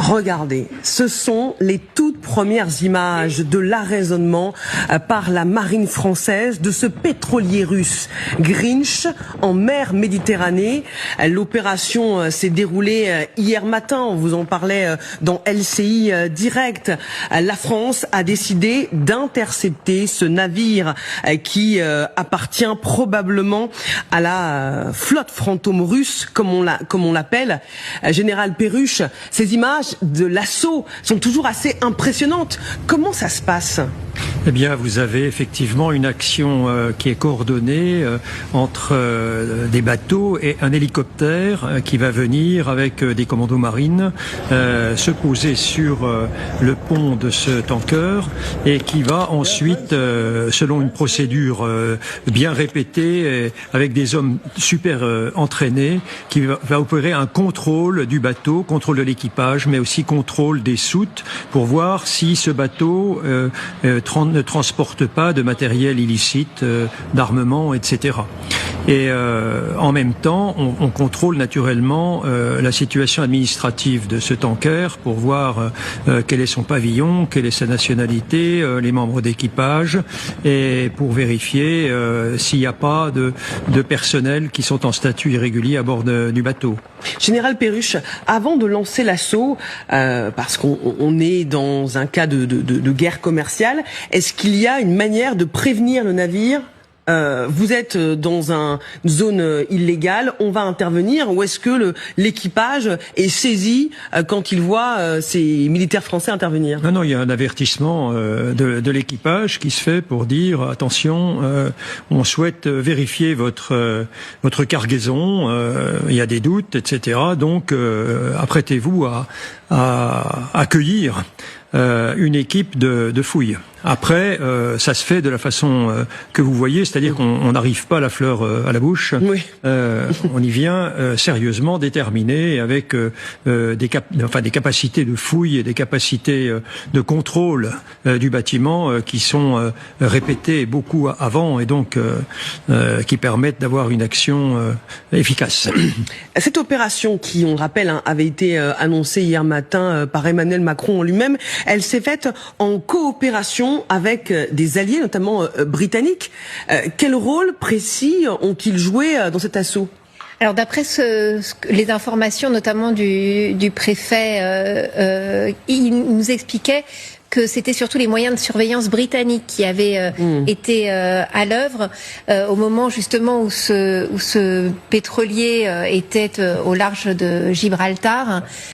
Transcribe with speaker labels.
Speaker 1: Regardez, ce sont les toutes premières images de l'arraisonnement par la marine française de ce pétrolier russe Grinch en mer Méditerranée. L'opération s'est déroulée hier matin, on vous en parlait dans LCI Direct. La France a décidé d'intercepter ce navire qui appartient probablement à la flotte fantôme russe, comme on l'appelle. Général Perruche, ces images de l'assaut sont toujours assez impressionnantes. Comment ça se passe ?
Speaker 2: Eh bien, vous avez effectivement une action qui est coordonnée entre des bateaux et un hélicoptère qui va venir avec des commandos marines se poser sur le pont de ce tanker et qui va ensuite, selon une procédure bien répétée, avec des hommes super entraînés, qui va opérer un contrôle du bateau, contrôle de l'équipage, mais aussi contrôle des soutes pour voir si ce bateau ne transporte pas de matériel illicite, d'armement, etc. Et en même temps, on contrôle naturellement la situation administrative de ce tanker pour voir quel est son pavillon, quelle est sa nationalité, les membres d'équipage, et pour vérifier s'il n'y a pas de personnel qui sont en statut irrégulier à bord du bateau.
Speaker 1: Général Perruche, avant de lancer l'assaut, parce qu'on est dans un cas de guerre commerciale, est-ce qu'il y a une manière de prévenir le navire ? Vous êtes dans une zone illégale, on va intervenir, ou est-ce que l'équipage est saisi quand il voit ces militaires français intervenir ?
Speaker 2: Non, il y a un avertissement de l'équipage qui se fait pour dire attention, on souhaite vérifier votre cargaison, il y a des doutes, etc. Donc apprêtez-vous à accueillir une équipe de fouilles. Après, ça se fait de la façon que vous voyez, c'est-à-dire qu'on n'arrive pas la fleur à la bouche.
Speaker 1: Oui.
Speaker 2: On y vient sérieusement, déterminé, avec des capacités de fouille et des capacités de contrôle du bâtiment qui sont répétées beaucoup avant et donc qui permettent d'avoir une action efficace.
Speaker 1: Cette opération qui, on le rappelle, avait été annoncée hier matin par Emmanuel Macron lui-même, elle s'est faite en coopération avec des alliés, notamment britanniques. Quel rôle précis ont-ils joué dans cet assaut ?
Speaker 3: Alors d'après les informations notamment du préfet, il nous expliquait que c'était surtout les moyens de surveillance britanniques qui avaient été à l'œuvre au moment justement où ce pétrolier était au large de Gibraltar.